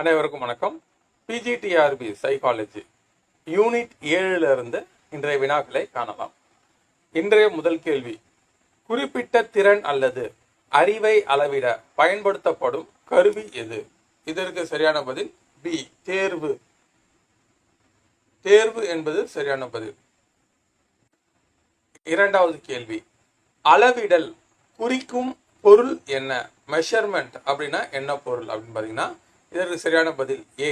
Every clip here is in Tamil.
அனைவருக்கும் வணக்கம். பிஜிடிஆர்பி சைக்காலஜி யூனிட் 7 இருந்து இன்றைய வினாக்களை காணலாம். இன்றைய முதல் கேள்வி, குறிப்பிட்ட திறன் அல்லது அறிவை அளவிட பயன்படுத்தப்படும் கருவி எது? இதற்கு சரியான பதில் பி, தேர்வு. தேர்வு என்பது சரியான பதில். இரண்டாவது கேள்வி, அளவிடல் குறிக்கும் பொருள் என்ன? மெஷர்மெண்ட் அப்படின்னா என்ன பொருள் அப்படின்னு பார்த்தீங்கன்னா, இதற்கு சரியான பதில் ஏ,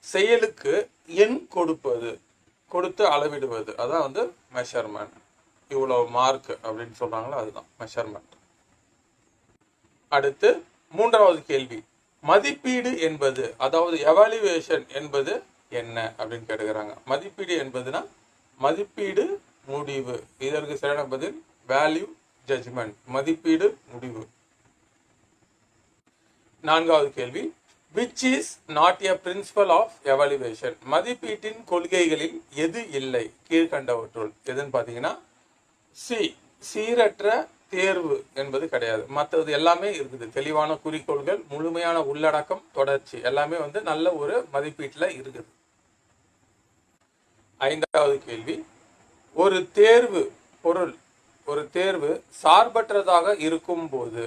செயலுக்கு எண் கொடுப்பது, கொடுத்து அளவிடுவது. அதான் வந்து மெஷர்மெண்ட். இவ்வளோ மார்க் அப்படின்னு சொல்றாங்களோ அதுதான் மெஷர்மெண்ட். அடுத்து மூன்றாவது கேள்வி, மதிப்பீடு என்பது, அதாவது எவாலுவேஷன் என்பது என்ன அப்படின்னு கேட்டுக்கிறாங்க. மதிப்பீடு என்பதுனா மதிப்பீடு முடிவு. இதற்கு சரியான பதில் வேல்யூ ஜட்ஜ்மெண்ட், மதிப்பீடு முடிவு. நான்காவது கேள்வி, which is not a principle of evaluation? மதிப்பீட்டின் கொள்கைகளில் எது இல்லை கீழ்கண்டவற்றுள்? எதுன்னு பார்த்தீங்கன்னா சி, சீரற்ற தேர்வு என்பது கிடையாது. மற்றது எல்லாமே இருக்குது. தெளிவான குறிக்கோள்கள், முழுமையான உள்ளடக்கம், தொடர்ச்சி எல்லாமே வந்து நல்ல ஒரு மதிப்பீட்டில் இருக்குது. ஐந்தாவது கேள்வி, ஒரு தேர்வு பொருள், ஒரு தேர்வு சார்பற்றதாக இருக்கும்போது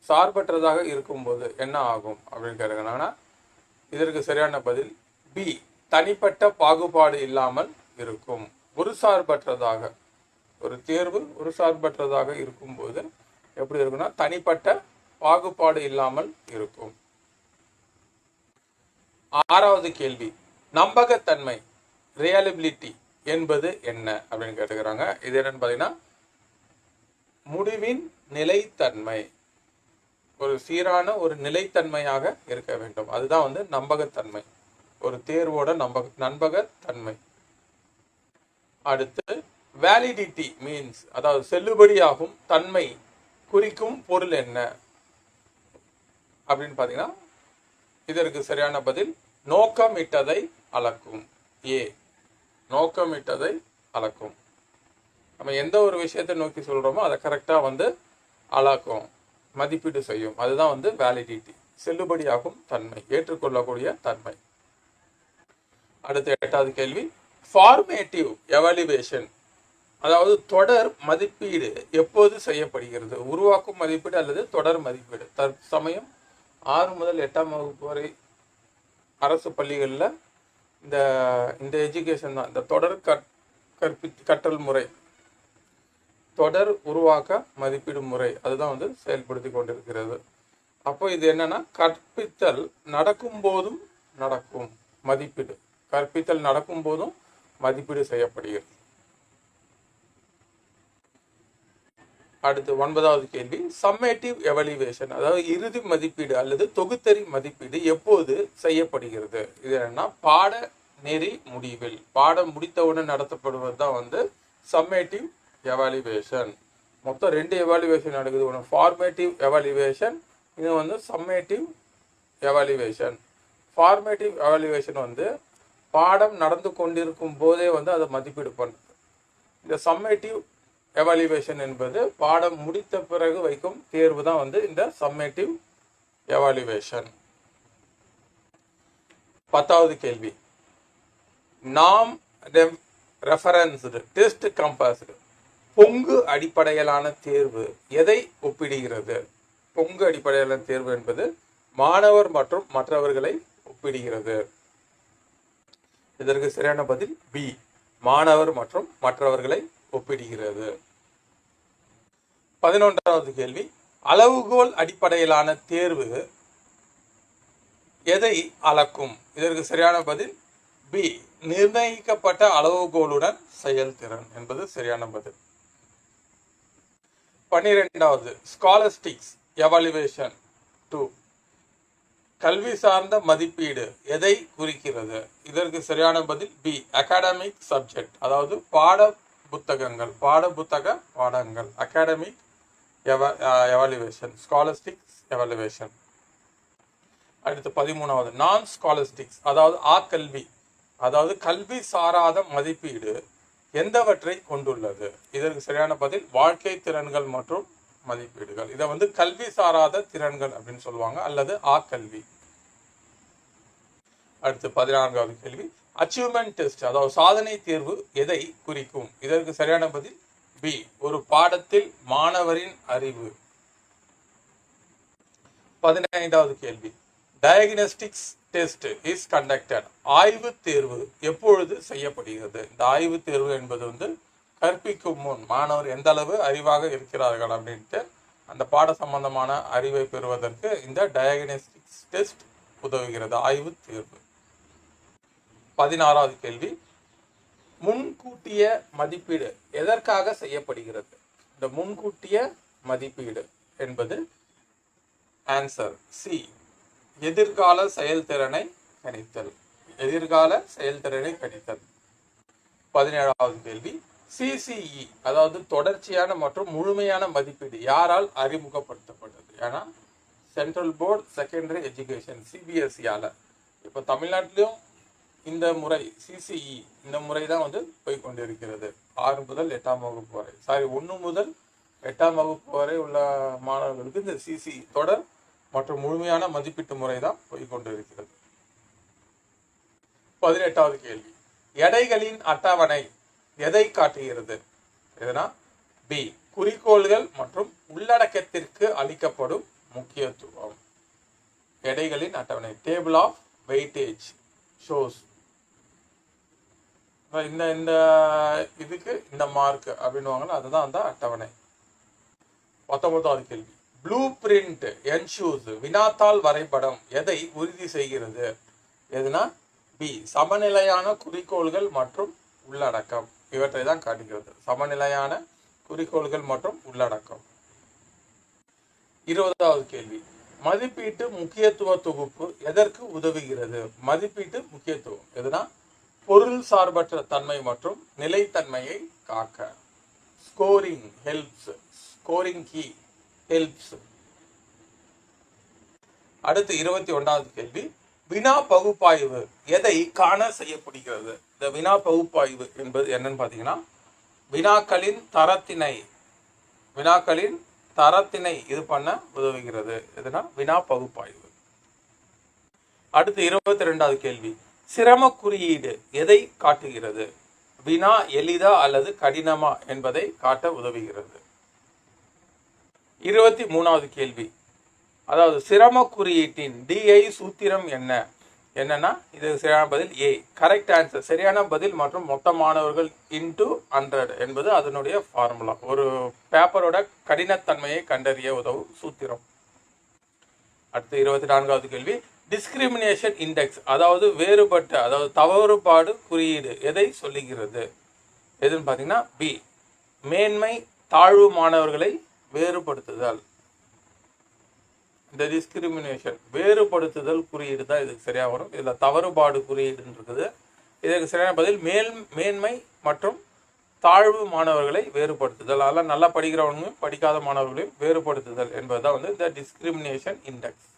சார்பற்றதாக இருக்கும்போது என்ன ஆகும் அப்படின்னு கேட்குறாங்கன்னா, இதற்கு சரியான பதில் பி, தனிப்பட்ட பாகுபாடு இல்லாமல் இருக்கும். ஒரு சார்பற்றதாக, ஒரு தேர்வு ஒரு சார்பற்றதாக இருக்கும்போது எப்படி இருக்குன்னா தனிப்பட்ட பாகுபாடு இல்லாமல் இருக்கும். ஆறாவது கேள்வி, நம்பகத்தன்மை ரியலபிலிட்டி என்பது என்ன அப்படின்னு கேட்டுக்கிறாங்க. இது என்னன்னு பார்த்தீங்கன்னா முடிவின் நிலைத்தன்மை, ஒரு சீரான ஒரு நிலைத்தன்மையாக இருக்க வேண்டும். அதுதான் வந்து நம்பகத்தன்மை, ஒரு தேர்வோட நம்பகத்தன்மை. அடுத்து வேலிடிட்டி மீன்ஸ், அதாவது செல்லுபடியாகும் தன்மை குறிக்கும் பொருள் என்ன அப்படின்னு பார்த்தீங்கன்னா, இதற்கு சரியான பதில் நோக்கமிட்டதை அளக்கும். ஏ, நோக்கமிட்டதை அளக்கும். நம்ம எந்த ஒரு விஷயத்தை நோக்கி சொல்றோமோ அதை கரெக்டாக வந்து அளக்கும், மதிப்பீடு செய்யும். அதுதான் வந்து வேலிடிட்டி, செல்லுபடியாகும் தன்மை, ஏற்றுக்கொள்ளக்கூடிய தன்மை. அடுத்த எட்டாவது கேள்வி, ஃபார்மேட்டிவ் எவாலுவேஷன், அதாவது தொடர் மதிப்பீடு எப்போது செய்யப்படுகிறது? உருவாக்கும் மதிப்பீடு அல்லது தொடர் மதிப்பீடு. தற்சமயம் 6 முதல் 8ஆம் வகுப்பு வரை அரசு பள்ளிகளில் இந்த எஜுகேஷன் தான், இந்த தொடர் கற்றல் முறை, தொடர் உருவாக்க மதிப்பீடு முறை, அதுதான் வந்து செயல்படுத்தி கொண்டிருக்கிறது. அப்போ இது என்னன்னா, கற்பித்தல் நடக்கும் போதும் நடக்கும் மதிப்பீடு, கற்பித்தல் நடக்கும் போதும் மதிப்பீடு செய்யப்படுகிறது. அடுத்து 9வது கேள்வி, சம்மேட்டிவ் எவல்யூவேஷன், அதாவது இறுதி மதிப்பீடு அல்லது தொகுத்தறி மதிப்பீடு எப்போது செய்யப்படுகிறது? இது என்னன்னா பாட நெறி முடிவில், பாடம் முடித்தவுடன் நடத்தப்படுவது தான் வந்து சம்மேட்டிவ் எவாலுவேஷன். மொத்தம் 2 எவாலுவேஷன் நடக்குது. ஒன்று ஃபார்மேட்டிவ் எவாலுவேஷன், இது வந்து சம்மேட்டிவ் எவாலுவேஷன். ஃபார்மேட்டிவ் எவாலுவேஷன் வந்து பாடம் நடந்து கொண்டிருக்கும் போதே வந்து அதை மதிப்பீடு பண்ணுது. இந்த சம்மேட்டிவ் எவாலுவேஷன் என்பது பாடம் முடித்த பிறகு வைக்கும் தேர்வு தான் வந்து இந்த சம்மேட்டிவ் எவாலுவேஷன். 10வது கேள்வி, நாம் ரெஃபரன்ஸ்டு டெஸ்ட் கம்பேர்ஸ்டு, பொங்கு அடிப்படையிலான தேர்வு எதை ஒப்பிடுகிறது? பொங்கு அடிப்படையிலான தேர்வு என்பது மாணவர் மற்றும் மற்றவர்களை ஒப்பிடுகிறது. இதற்கு சரியான பதில் பி, மாணவர் மற்றும் மற்றவர்களை ஒப்பிடுகிறது. 11வது கேள்வி, அளவுகோல் அடிப்படையிலான தேர்வு எதை அளக்கும்? இதற்கு சரியான பதில் பி, நிர்ணயிக்கப்பட்ட அளவுகோலுடன் செயல்திறன் என்பது சரியான பதில். 12வது ஸ்காலஸ்டிக்ஸ் எவாலுவேஷன் 2, கல்வி சார்ந்த மதிப்பீடு எதை குறிக்கிறது? இதற்கு சரியான பதில் பி, அகாடமிக் சப்ஜெக்ட், அதாவது பாட புத்தகங்கள், பாடங்கள், அகாடமிக் எவாலுவேஷன், ஸ்காலஸ்டிக்ஸ் எவாலுவேஷன். அடுத்து 13வது நான் ஸ்காலஸ்டிக்ஸ், அதாவது ஆக்கல்வி, அதாவது கல்வி சாராத மதிப்பீடு எந்தவற்றை கொண்டுள்ளது? இதற்கு சரியான பதில் வாழ்க்கை திறன்கள் மற்றும் மதிப்பீடுகள். இதை வந்து கல்வி சாராத திறன்கள் அப்படின்னு சொல்லுவாங்க, அல்லது ஆக்கல்வி. அடுத்து 14வது கேள்வி, அச்சீவ்மெண்ட் டெஸ்ட் அதாவது சாதனை தேர்வு எதை குறிக்கும்? இதற்கு சரியான பதில் பி, ஒரு பாடத்தில் மாணவரின் அறிவு. 15வது கேள்வி, டயக்னோஸ்டிக்ஸ் டெஸ்ட் இஸ் கண்டக்டட். ஆய்வு தேர்வு எப்பொழுது செய்யப்படுகிறது? இந்த ஆய்வு தேர்வு என்பது வந்து கற்பிக்கும் முன் மாணவர் எந்த அளவு அறிவாக இருக்கிறார்கள் அப்படின்ட்டு அந்த பாட சம்பந்தமான அறிவை பெறுவதற்கு இந்த டயக்னோஸ்டிக்ஸ் டெஸ்ட் உதவுகிறது, ஆய்வு தேர்வு. 16வது கேள்வி, முன்கூட்டிய மதிப்பீடு எதற்காக செய்யப்படுகிறது? இந்த முன்கூட்டிய மதிப்பீடு என்பது ஆன்சர் சி, எதிர்கால செயல்திறனை கணித்தல். எதிர்கால செயல்திறனை கணித்தல். 17வது கேள்வி, சிசிஇ அதாவது தொடர்ச்சியான மற்றும் முழுமையான மதிப்பீடு யாரால் அறிமுகப்படுத்தப்பட்டது? ஏன்னா சென்ட்ரல் போர்டு செகண்டரி எஜுகேஷன் சிபிஎஸ்இயால. இப்போ தமிழ்நாட்டிலும் இந்த முறை சிசிஇ இந்த முறை தான் வந்து போய்கொண்டிருக்கிறது. 6 முதல் 8ஆம் வகுப்பு வரை, 1 முதல் 8ஆம் வகுப்பு வரை உள்ள மாணவர்களுக்கு இந்த சிசிஇ தொடர் மற்றும் முழுமையான மதிப்பீட்டு முறை தான் போய்கொண்டிருக்கிறது. 18வது கேள்வி, எடைகளின் அட்டவணை எதை காட்டுகிறது? எதுனா பி, குறிக்கோள்கள் மற்றும் உள்ளடக்கத்திற்கு அளிக்கப்படும் முக்கியத்துவம். எடைகளின் அட்டவணை டேபிள் ஆஃப் வெயிட்டேஜ் ஷோஸ். இந்த இதுக்கு இந்த மார்க் அப்படின்னுவாங்க, அதுதான் அந்த அட்டவணை. 19வது கேள்வி, ப்ளூ பிரிண்ட் என்ஷூஸ் வினாத்தாள் வரைபடம் எதை உறுதி செய்கிறது? எதுனா பி, சமநிலையான குறிக்கோள்கள் மற்றும் உள்ளடக்கம். இவற்றை தான் காட்டுகிறது, சமநிலையான குறிக்கோள்கள் மற்றும் உள்ளடக்கம். 20வது கேள்வி, மதிப்பீட்டு முக்கியத்துவ தொகுப்பு எதற்கு உதவுகிறது? மதிப்பீட்டு முக்கியத்துவம் எதுனா பொருள் சார்பற்ற தன்மை மற்றும் நிலைத்தன்மையை காக்க. Scoring helps, scoring key helps. அடுத்து 21வது கேள்வி, வினா பகுப்பாய்வு எதை காண செய்யப்படுகிறது? இந்த வினா பகுப்பாய்வு என்பது என்னன்னு பார்த்தீங்கன்னா வினாக்களின் தரத்தினை இது பண்ண உதவுகிறது. எதுனா வினா பகுப்பாய்வு. அடுத்து 22வது கேள்வி, சிரம குறியீடு எதை காட்டுகிறது? வினா எளிதா அல்லது கடினமா என்பதை காட்ட உதவுகிறது. 23வது கேள்வி, அதாவது சிரம குறியீட்டின் டிஐ சூத்திரம் என்னன்னா இது சரியான பதில் ஏ, கரெக்ட் ஆன்சர், சரியான பதில் மற்றும் மொத்த மாணவர்கள் இன்டு 100 என்பது அதனுடைய ஃபார்முலா. ஒரு பேப்பரோட கடினத்தன்மையை கண்டறிய உதவும் சூத்திரம். அடுத்து 24வது கேள்வி, டிஸ்கிரிமினேஷன் இண்டெக்ஸ் அதாவது தவறுபாடு குறியீடு எதை சொல்லுகிறது? எதுன்னு பார்த்தீங்கன்னா பி, மேன்மை தாழ்வு மாணவர்களை வேறுபடுத்துதல். இந்த டிஸ்கிரிமினேஷன் வேறுபடுத்துதல் குறியீடு தான் இதுக்கு சரியா வரும். இதுல தவறுபாடு குறியீடு இருக்குது. இதற்கு சரியான பதில் மேன்மை மற்றும் தாழ்வு மாணவர்களை வேறுபடுத்துதல். அதெல்லாம் நல்லா படிக்கிறவங்களையும் படிக்காத மாணவர்களையும் வேறுபடுத்துதல் என்பதுதான் வந்து இந்த டிஸ்கிரிமினேஷன் இண்டெக்ஸ்.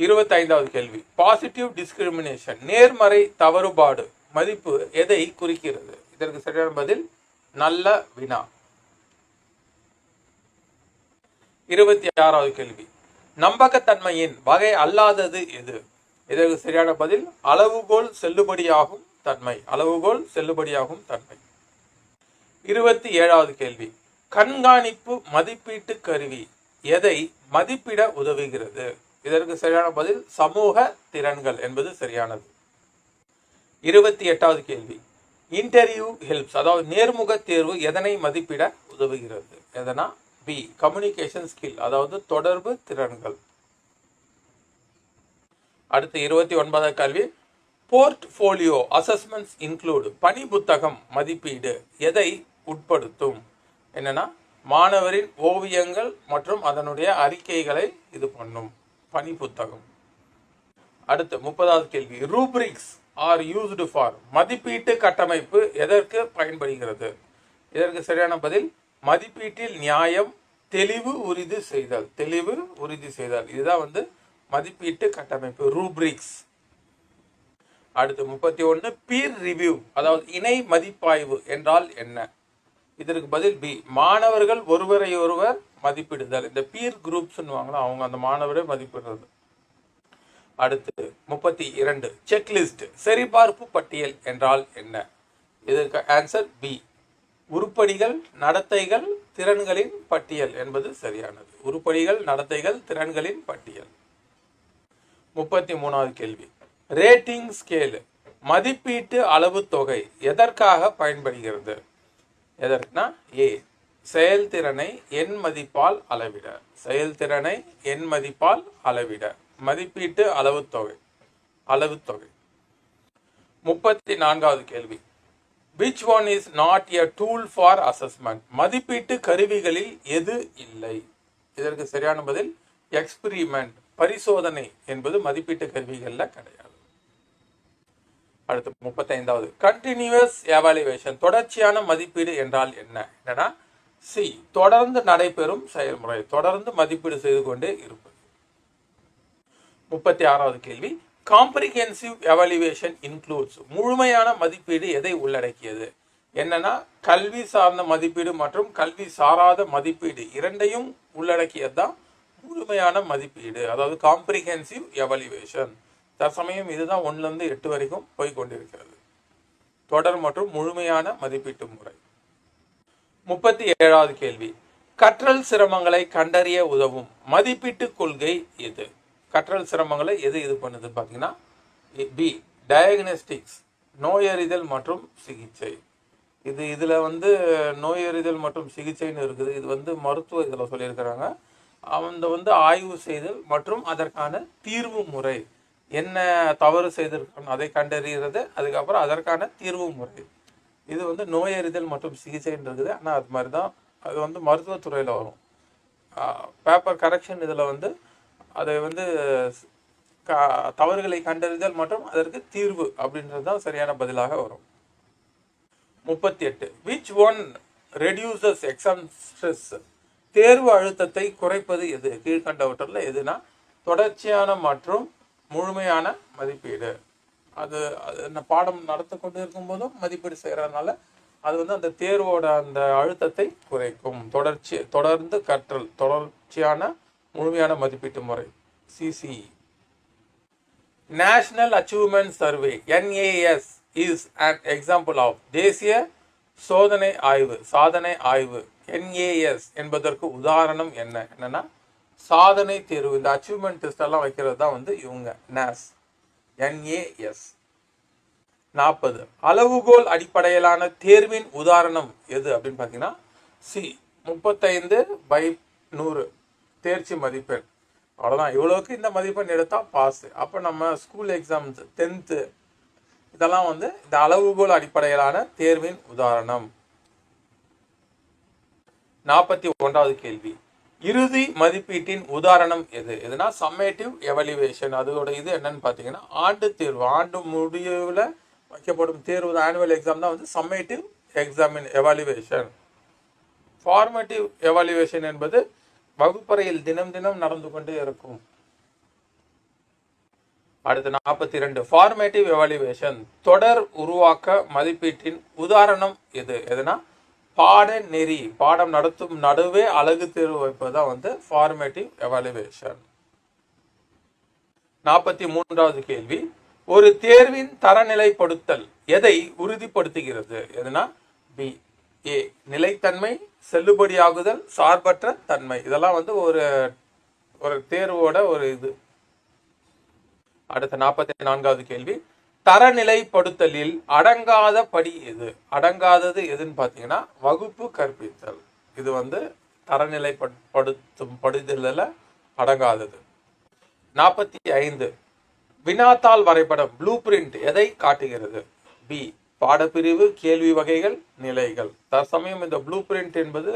25வது கேள்வி, பாசிட்டிவ் டிஸ்கிரிமினேஷன் நேர்மறை தவறுபாடு மதிப்பு எதை குறிக்கிறது? இதற்கு சரியான பதில் நல்ல வினா. 26வது கேள்வி, நம்பகத்தன்மையின் வகை அல்லாதது எது? இதற்கு சரியான பதில் அளவுகோல் செல்லுபடியாகும் தன்மை. 27வது கேள்வி, கண்காணிப்பு மதிப்பீட்டு கருவி எதை மதிப்பிட உதவுகிறது? இதற்கு சரியான பதில் சமூக திறன்கள் என்பது சரியானது. 28வது கேள்வி, இன்டர்வியூ ஹெல்ப்ஸ் அதாவது நேர்முக தேர்வு எதனை மதிப்பிட உதவுகிறது? எதனா பி, கம்யூனிகேஷன் ஸ்கில் அதாவது தொடர்பு திறன்கள். அடுத்து 29வது கேள்வி, போர்ட்ஃபோலியோ அசஸ்மெண்ட்ஸ் இன்க்ளூட் பணி புத்தகம் மதிப்பீடு எதை உட்படுத்தும்? என்னன்னா மாணவரின் ஓவியங்கள் மற்றும் அதனுடைய அறிக்கைகளை இது பண்ணும் பணி புத்தகம். அடுத்து 30வது கேள்வி, ரூப்ரிக்ஸ் ஆர் யூஸ்டு ஃபார் மதிப்பீட்டு கட்டமைப்பு எதற்கு பயன்படுகிறது? இதற்கு சரியான பதில் மதிப்பீட்டில் நியாயம், தெளிவு உறுதி செய்தல். இதுதான் வந்து மதிப்பீட்டு கட்டமைப்பு ரூப்ரிக்ஸ். அடுத்து 31, பீர் ரிவ்யூ அதாவது இணை மதிப்பாய்வு என்றால் என்ன? இதற்கு பதில் பி, மாணவர்கள் ஒருவரை ஒருவர் மதிப்பிடுதல். இந்த பீர் குரூப்ஸ் அவங்க அந்த மாணவரை மதிப்பிடுறது. அடுத்து 32, செக்லிஸ்ட் சரிபார்ப்பு பட்டியல் என்றால் என்ன? இதற்கு ஆன்சர் பி, உருப்படிகள், நடத்தைகள், திறன்களின் பட்டியல் என்பது சரியானது. உருப்படிகள், நடத்தைகள், திறன்களின் பட்டியல். 33வது கேள்வி, ரேட்டிங் ஸ்கேல் மதிப்பீட்டு அளவு தொகை எதற்காக பயன்படுகிறது? எதற்குனா ஏ, செயல்திறனை எண் மதிப்பால் அளவிட. செயல்திறனை எண் மதிப்பால் அளவிட மதிப்பீட்டு அளவு தொகை. 34வது கேள்வி, which one is not a tool for assessment? மதிப்பீட்டு கருவிகளில் எது இல்லை? இதற்கு சரியான பதில் எக்ஸ்பிரிமெண்ட், பரிசோதனை என்பது மதிப்பீட்டு கருவிகள்ல கிடையாது. அடுத்து 35வது, கண்டினியூஸ் எவாலுவேஷன் தொடர்ச்சியான மதிப்பீடு என்றால் என்ன? என்னன்னா சி, தொடர்ந்து நடைபெறும் செயல்முறை, தொடர்ந்து மதிப்பீடு செய்து கொண்டே இருப்பது. 36வது கேள்வி, காம்ப்ரிஹென்சிவ் எவாலுவேஷன் இன்க்ளூட்ஸ் முழுமையான மதிப்பீடு எதை உள்ளடக்கியது? என்னன்னா கல்வி சார்ந்த மதிப்பீடு மற்றும் கல்வி சாராத மதிப்பீடு இரண்டையும் உள்ளடக்கியது தான் முழுமையான மதிப்பீடு, அதாவது காம்ப்ரிஹென்சிவ் எவாலுவேஷன். தற்சமயம் இதுதான் 1ல இருந்து 8 வரைக்கும் போய்கொண்டிருக்கிறது, தொடர் மற்றும் முழுமையான மதிப்பீட்டு முறை. 37வது கேள்வி, கற்றல் சிரமங்களை கண்டறிய உதவும் மதிப்பீட்டு கொள்கை எது? கற்றல் சிரமங்களை எது இது பண்ணுது பார்த்தீங்கன்னா பி, டயக்னோஸ்டிக்ஸ், நோயறிதல் மற்றும் சிகிச்சை. இதுல நோயறிதல் மற்றும் சிகிச்சைன்னு இருக்குது. இது மருத்துவ இதில் சொல்லியிருக்கிறாங்க. அவங்க ஆய்வு செய்தல் மற்றும் அதற்கான தீர்வு முறை, என்ன தவறு செய்திருக்கணும் அதை கண்டறிகிறது, அதுக்கப்புறம் அதற்கான தீர்வு முறை. இது நோயறிதல் மற்றும் சிகிச்சைன்னு இருக்குது. ஆனால் அது மாதிரி தான் அது மருத்துவத்துறையில் வரும். பேப்பர் கரெக்ஷன் இதில் அதை தவறுகளை கண்டறிதல் மற்றும் அதற்கு தீர்வு அப்படின்றது தான் சரியான பதிலாக வரும். 38, which one reduces exam stress? தேர்வு அழுத்தத்தை குறைப்பது எது? கீழ்கண்டவற்றில் எதுனா தொடர்ச்சியான மற்றும் முழுமையான மதிப்பீடு. அது பாடம் நடத்த கொண்டு இருக்கும் போதும் மதிப்பீடு செய்யறதுனால அது அந்த தேர்வோட அந்த அழுத்தத்தை குறைக்கும். தொடர்ந்து கற்றல், தொடர்ச்சியான முழுமையான மதிப்பீட்டு முறை, CC. National achievement survey, NAS is an example of தேசிய சாதனை ஆய்வு. NAS என்பதற்கு உதாரணம் என்னன்னா சாதனை தேர்வு. இந்த அச்சீவ்மெண்ட் டெஸ்ட் எல்லாம் வைக்கிறது தான் இவங்க NAS. 40, அளவுகோல் அடிப்படையிலான தேர்வின் உதாரணம் எது அப்படின்னு பார்த்தீங்கன்னா சி, 35/100 தேர்ச்சி மதிப்பெண். அவ்வளோதான், இவ்வளோக்கு இந்த மதிப்பெண் எடுத்தால் பாஸ். அப்போ நம்ம ஸ்கூல் எக்ஸாம்ஸ் 10th இதெல்லாம் இந்த அளவுகோல் அடிப்படையிலான தேர்வின் உதாரணம். 41வது கேள்வி, இறுதி மதிப்பீட்டின் உதாரணம் எதுனா சம்மேட்டிவ் எவல்யூவேஷன். அதோட இது என்னன்னு பார்த்தீங்கன்னா ஆண்டு தேர்வு, ஆண்டு முடிவில் வைக்கப்படும் தேர்வு, ஆனுவல் எக்ஸாம் தான் சம்மேட்டிவ் எவாலுவேஷன். ஃபார்மேட்டிவ் எவாலுவேஷன் என்பது வகுப்பறையில் தினம் நடந்து கொண்டே இருக்கும். அடுத்து 42, ஃபார்மேட்டிவ் எவாலுவேஷன் தொடர் உருவாக்க மதிப்பீட்டின் உதாரணம் எதுனா பாடநெறி, பாடம் நடத்தும் நடுவே அழகு தேர்வு வைப்பதுதான் ஃபார்மேட்டிவ் எவாலுவேஷன். 43வது கேள்வி, ஒரு தேர்வின் தரநிலைப்படுத்தல் எதை உறுதிப்படுத்துகிறது? எதுனா பி, ஏ, நிலைத்தன்மை, செல்லுபடியாகுதல், சார்பற்ற தன்மை. இதெல்லாம் ஒரு தேர்வோட ஒரு இது. அடுத்த 44வது கேள்வி, தரநிலைப்படுத்தலில் அடங்காத படி எது? அடங்காதது எதுன்னு பார்த்தீங்கன்னா வகுப்பு கற்பித்தல். இது தரநிலைப்படுத்தும் படிதலில் அடங்காதது. 45, வினாத்தாள் வரைபடம் ப்ளூ பிரிண்ட் எதை காட்டுகிறது? பி, பாடப்பிரிவு, கேள்வி வகைகள், நிலைகள். தற்சமயம் இந்த ப்ளூ பிரிண்ட் என்பது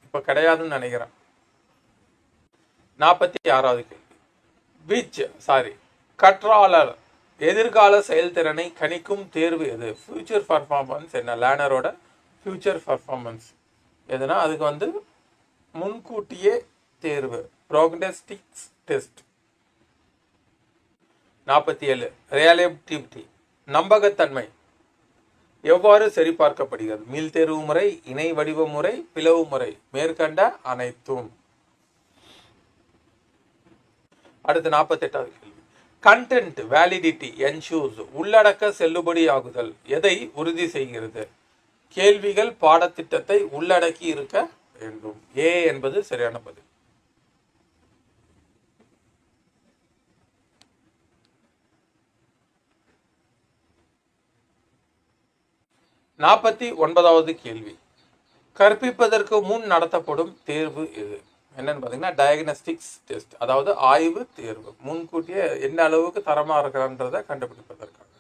இப்ப கிடையாதுன்னு நினைக்கிறேன். 46வது கேள்வி, கற்றாளர் எதிர்கால செயல்திறனை கணிக்கும் தேர்வு எது? ஃபியூச்சர் பர்ஃபார்மன்ஸ் என்ன? லேர்னரோட ஃபியூச்சர் பர்ஃபார்மன்ஸ் எதுனா அதுக்கு முன்கூட்டியே தேர்வு, ப்ரோக்னோஸ்டிக்ஸ் டெஸ்ட். 47, ரிலேட்டிவிட்டி நம்பகத்தன்மை. எவ்வாறு சரிபார்க்கப்படுகிறது? மீள்தேர்வு முறை, இணை வடிவ முறை, பிளவு முறை, மேற்கண்ட அனைத்தும். அடுத்து 48வது கேள்வி. கண்டென்ட் வேலிடிட்டி என்ஷூர்ஸ், உள்ளடக்க செல்லுபடியாகுதல் எதை உறுதி செய்கிறது? கேள்விகள் பாடத்திட்டத்தை உள்ளடக்கி இருக்க வேண்டும். ஏ என்பது சரியான பதில். 49வது கேள்வி. கற்பிப்பதற்கு முன் நடத்தப்படும் தேர்வு எது? என்னன்னு பார்த்தீங்கன்னா டயக்னஸ்டிக்ஸ் டெஸ்ட், அதாவது ஆய்வு தேர்வு. முன்கூட்டியே என்ன அளவுக்கு தரமாக இருக்கிறன்றதை கண்டுபிடிப்பதற்காக.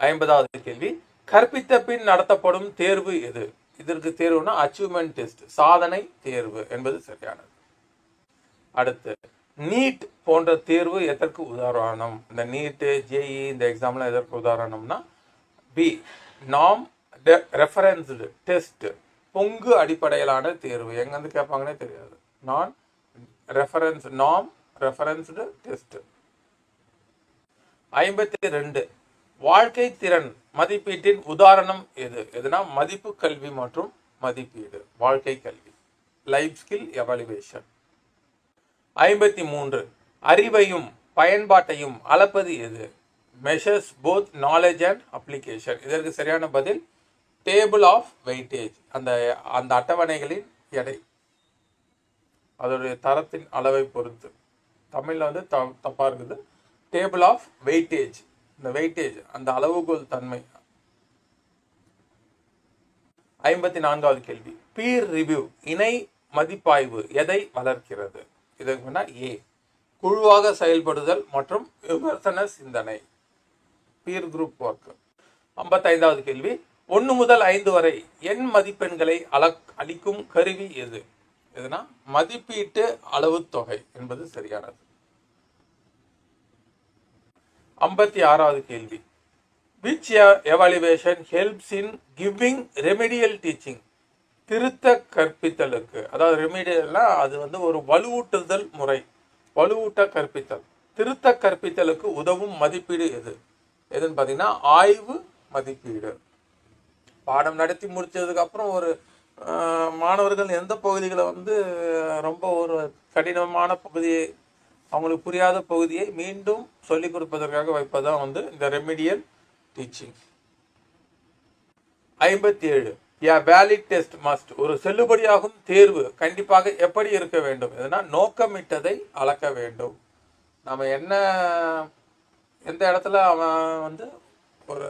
50வது கேள்வி. கற்பித்த பின் நடத்தப்படும் தேர்வு எது? இதற்கு தேர்வுனா அச்சீவ்மெண்ட் டெஸ்ட், சாதனை தேர்வு என்பது சரியானது. அடுத்து நீட் போன்ற தேர்வு எதற்கு உதாரணம்? இந்த நீட்டு, ஜேஇ இந்த எக்ஸாம்லாம் எதற்கு உதாரணம்னா பி நாம் ரெஃபரன்ஸ்டு டெஸ்ட், பொங்கு அடிப்படையிலான தேர்வு. எங்கேருந்து கேட்பாங்கன்னே தெரியாது. நான் ரெஃபரன்ஸ் நாம் ரெஃபரன்ஸ்டு டெஸ்ட். 52 வாழ்க்கை திறன் மதிப்பீட்டின் உதாரணம் எது? எதுனா மதிப்பு கல்வி மற்றும் மதிப்பீடு, வாழ்க்கை கல்வி, லைஃப் ஸ்கில் எவாலுவேஷன். 53 அறிவையும் பயன்பாட்டையும் அளப்பது எது? Measures both knowledge and application. இதற்கு சரியான பதில் டேபிள் ஆஃப் வெயிட்டேஜ். அந்த அட்டவணைகளின் எடை, அதோடைய தரத்தின் அளவை பொறுத்து. தமிழில் வந்து தப்பா இருக்குது. டேபிள் ஆஃப் வெயிட்டேஜ், இந்த வெயிட்டேஜ் அந்த அளவுகோல் தன்மை. 54வது கேள்வி. பீர் ரிவ்யூ இணை மதிப்பாய்வு எதை வளர்க்கிறது? இதற்கு ஏ குழுவாக செயல்படுதல் மற்றும் விமர்சன சிந்தனை, பீர் குரூப் ஒர்க். 55வது கேள்வி. 1 முதல் 5 வரை எண் மதிப்பெண்களை அளிக்கும் கருவி எது? எதுனா மதிப்பீட்டு அளவு தொகை என்பது சரியானது. 56வது கேள்வி. Which evaluation helps in giving remedial teaching? திருத்த கற்பித்தலுக்கு, அதாவது ரெமிடியல்னா அது வந்து ஒரு வலுவூட்டுதல் முறை, வலுவூட்ட கற்பித்தல். திருத்த கற்பித்தலுக்கு உதவும் மதிப்பீடு எது? எதுன்னு பார்த்தீங்கன்னா ஆய்வு மதிப்பீடு. பாடம் நடத்தி முடிச்சதுக்கு அப்புறம் ஒரு மாணவர்கள் எந்த பகுதிகளை வந்து ரொம்ப ஒரு கடினமான பகுதியை, அவங்களுக்கு புரியாத பகுதியை மீண்டும் சொல்லிக் கொடுப்பதற்காக வைப்பதான் வந்து இந்த remedial teaching. 57 valid test must, ஒரு செல்லுபடியாகும் தேர்வு கண்டிப்பாக எப்படி இருக்க வேண்டும்? எதுனா நோக்கமிட்டதை அளக்க வேண்டும். நம்ம எந்த இடத்துல அவன் வந்து ஒரு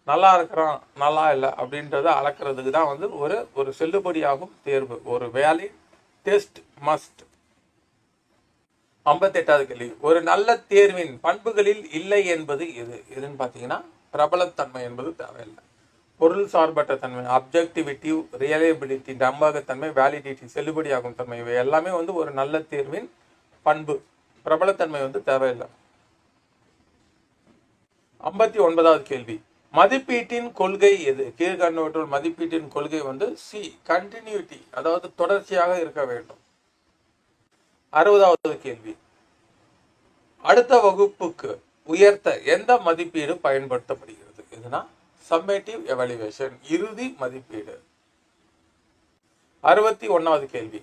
நல்லா இருக்கிறான் நல்லா இல்லை அப்படின்றத அளக்கிறதுக்கு தான் வந்து ஒரு செல்லுபடியாகும் தேர்வு, ஒரு வேலிட் டெஸ்ட் மஸ்ட். 58வது கேள்வி. ஒரு நல்ல தேர்வின் பண்புகளில் இல்லை என்பது எது? எதுன்னு பார்த்தீங்கன்னா பிரபலத்தன்மை என்பது தேவையில்லை. பொருள் சார்பற்ற தன்மை, அப்ஜெக்டிவிட்டி, ரியலைபிலிட்டி, நம்பகத்தன்மை, வேலிடிட்டி, செல்லுபடியாகும் தன்மை, இவை எல்லாமே வந்து ஒரு நல்ல தேர்வின் பண்பு. பிரபலத்தன்மை வந்து தேவையில்லை. 59வது கேள்வி. மதிப்பீட்டின் கொள்கை எது? கீழ்கண்டவற்றுள் மதிப்பீட்டின் கொள்கை வந்து சி கண்டினியூட்டி, அதாவது தொடர்ச்சியாக இருக்க வேண்டும். 60வது கேள்வி. அடுத்த வகுப்புக்கு உயர்த்த எந்த மதிப்பீடு பயன்படுத்தப்படுகிறது? இதுனா சம்மேட்டிவ் எவாலுவேஷன், இறுதி மதிப்பீடு. 61வது கேள்வி.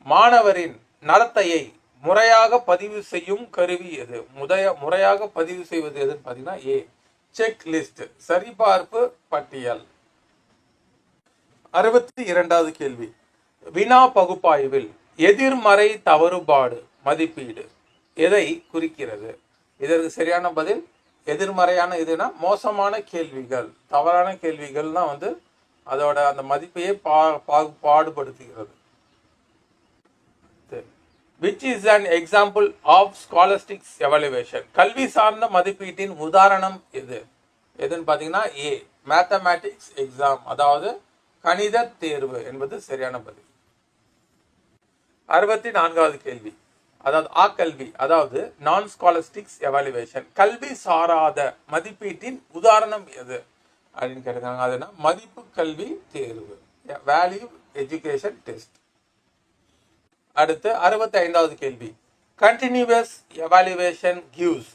மாணவரின் நடத்தையை முறையாக பதிவு செய்யும் கருவி எது? முறையாக பதிவு செய்வது எதுன்னு பார்த்தீங்கன்னா ஏ செக் லிஸ்ட், சரிபார்ப்பு பட்டியல். 62வது கேள்வி. வினா பகுப்பாய்வில் எதிர்மறை தவறுபாடு மதிப்பீடு எதை குறிக்கிறது? இதற்கு சரியான பதில் எதிர்மறையான எதுனா மோசமான கேள்விகள், தவறான கேள்விகள் தான் வந்து அதோட அந்த மதிப்பையே பாடுபடுத்துகிறது. Which is an example of scholastic evaluation? கல்வி சார்ந்த மதிப்பீட்டின் உதாரணம் எது? எதுன்னு பார்த்தீங்கன்னா ஏ மேத்தமேட்டிக்ஸ் எக்ஸாம், அதாவது கணித தேர்வு என்பது சரியான பதில். 64வது கேள்வி. அதாவது ஆக்கல்வி, அதாவது நான் ஸ்காலஸ்டிக்ஸ் எவாலுவேஷன், கல்வி சாராத மதிப்பீட்டின் உதாரணம் எது அப்படின்னு கேட்டிருக்காங்க. அதுனா மதிப்பு கல்வி தேர்வு, வேல்யூ எஜுகேஷன் டெஸ்ட். அடுத்து 65வது கேள்வி. கண்டினியூவஸ் எவாலுவேஷன் கிவ்ஸ்,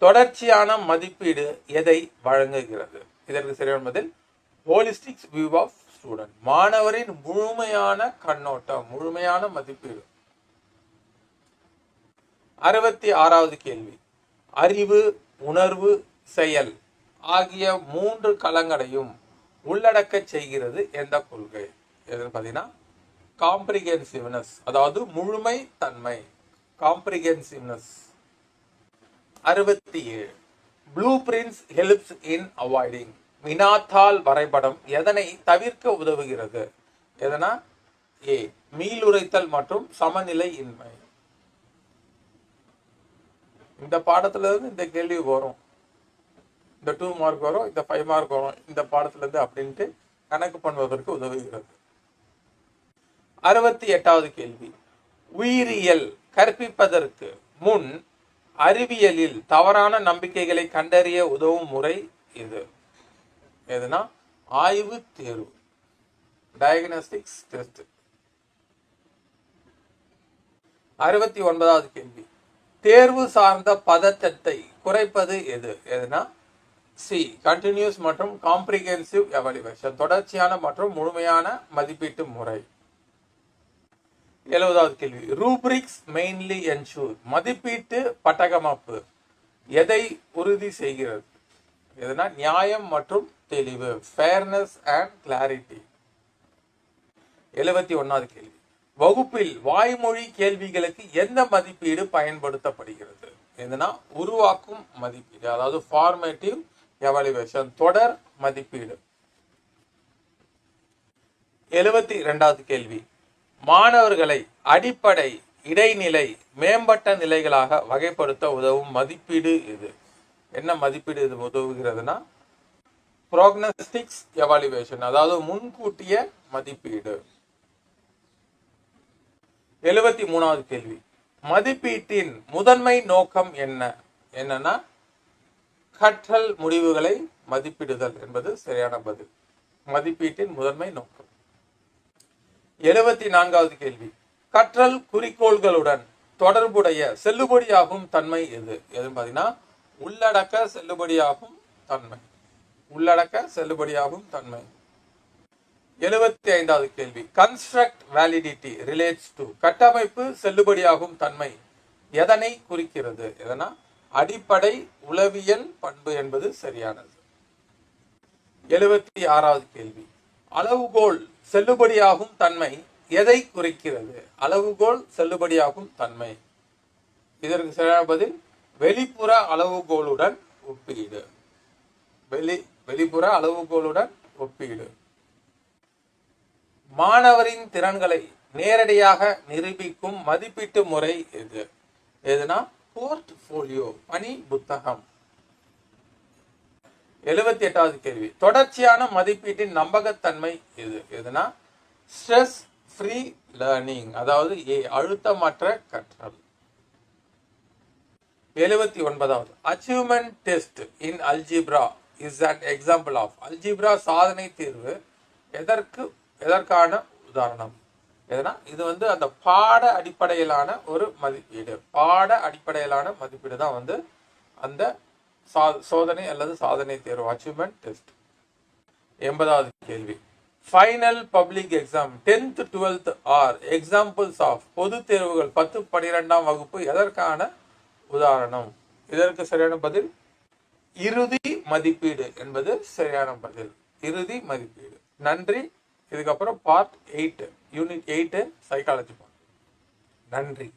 தொடர்ச்சியான மதிப்பீடு எதை வழங்குகிறது? இதற்கு சரியான பதில் ஹோலிஸ்டிக் வியூ ஆஃப் ஸ்டூடெண்ட். மாணவரின் முழுமையான கண்ணோட்டம், முழுமையான மதிப்பீடு. 66வது கேள்வி. அறிவு, உணர்வு, செயல் ஆகிய 3 களங்களையும் உள்ளடக்க செய்கிறது எந்த கொள்கை? எதுன்னு பார்த்தீங்கன்னா காம்ப்ரிஹென்சிவ்னஸ், அதாவது முழுமை தன்மை, காம்ப்ரிஹென்சிவ்னஸ். 67. Blue prints helps in avoiding. வினாத்தாள் வரைபடம் எதனை தவிர்க்க உதவுகிறது? எதனா? ஏ, மீளுரைத்தல் மற்றும் சமநிலை இன்மை. இந்த பாடத்துல இருந்து இந்த கேள்வி வரும், இந்த 2 மார்க் வரும், இந்த 5 மார்க் வரும் இந்த பாடத்துல இருந்து அப்படின்ட்டு கணக்கு பண்ணுவதற்கு உதவுகிறது. 68வது கேள்வி. உயிரியல் கற்பிப்பதற்கு முன் அறிவியலில் தவறான நம்பிக்கைகளை கண்டறிய உதவும் முறை இது. எதுனா? ஆய்வு தேர்வு, டயக்னோஸ்டிக்ஸ் டெஸ்ட். 69வது கேள்வி. தேர்வு சார்ந்த பதட்டத்தை குறைப்பது எது? எதுனா? சி, கண்டினியூஸ் மற்றும் காம்ப்ரிஹென்சிவ் எவாலுவேஷன், தொடர்ச்சியான மற்றும் முழுமையான மதிப்பீட்டு முறை. 70வது கேள்வி. Rubrics mainly ensure. மதிப்பீட்டு பட்டகமாப்பு எதை உறுதி செய்கிறது? எதுனா? நியாயம் மற்றும் தெளிவு, ஃபேர்னஸ் அண்ட் கிளாரிட்டி. 71வது கேள்வி. வகுப்பில் வாய்மொழி கேள்விகளுக்கு எந்த மதிப்பீடு பயன்படுத்தப்படுகிறது? எதுனா? உருவாக்கும் மதிப்பீடு, அதாவது ஃபார்மேட்டிவ் எவாலுவேஷன், தொடர் மதிப்பீடு. 72வது கேள்வி. மாணவர்களை அடிப்படை, இடைநிலை, மேம்பட்ட நிலைகளாக வகைப்படுத்த உதவும் மதிப்பீடு எது? என்ன மதிப்பீடு இது உதவுகிறதுனா? ப்ரோக்னோஸ்டிக்ஸ் எவாலுவேஷன், அதாவது முன்கூட்டிய மதிப்பீடு. 73வது கேள்வி. மதிப்பீட்டின் முதன்மை நோக்கம் என்ன? என்னன்னா கற்றல் முடிவுகளை மதிப்பிடுதல் என்பது சரியான பதில். மதிப்பீட்டின் முதன்மை நோக்கம். 74வது கேள்வி. கற்றல் குறிக்கோள்களுடன் தொடர்புடைய செல்லுபடியாகும் தன்மை எது? எதுன்னு பார்த்தீங்கன்னா உள்ளடக்க செல்லுபடியாகும் தன்மை, உள்ளடக்க செல்லுபடியாகும் தன்மை. 75வது கேள்வி. Construct validity relates to. கட்டமைப்பு செல்லுபடியாகும் தன்மை எதனை குறிக்கிறது? எதனா? அடிப்படை உளவியல் பண்பு என்பது சரியானது. 76வது கேள்வி. அளவுகோல் செல்லுபடியாகும் தன்மை எதை குறிக்கிறது? அளவுகோல் செல்லுபடியாகும் தன்மை. இதற்கு சரியான பதில் வெளிப்புற அளவுகோலுடன் ஒப்பீடு. வெளிப்புற அளவுகோலுடன் ஒப்பீடு. மாணவரின் திறன்களை நேரடியாக நிரூபிக்கும் மதிப்பீட்டு முறை எது? எதுனா? போர்ட்ஃபோலியோ, பணி புத்தகம். 78வது கேள்வி. தொடர்ச்சியான மதிப்பீட்டின் நம்பகத்தன்மை எது? எதுனா? ஸ்ட்ரெஸ் ஃப்ரீ லேர்னிங், அதாவது ஏ, அழுத்தமற்ற கற்றல். 79வது. Achievement test in algebra is an example of. Algebra சாதனை தேர்வு எதற்கான உதாரணம்? எதுனா? இது அந்த பாட அடிப்படையிலான ஒரு மதிப்பீடு. பாட அடிப்படையிலான மதிப்பீடு தான் அந்த சோதனை அல்லது சாதனை தேர்வு, அச்சீவ்மெண்ட் டெஸ்ட். 80வது கேள்வி. Final public exam 10th 12th are examples of. பொது தேர்வுகள் 10, 12ஆம் வகுப்பு எதற்கான உதாரணம்? இதற்கு சரியான பதில் இறுதி மதிப்பீடு என்பது சரியான பதில். இறுதி மதிப்பீடு. நன்றி. இதுக்கப்புறம் பார்ட் 8, யூனிட் 8 சைக்காலஜி பார்ட். நன்றி.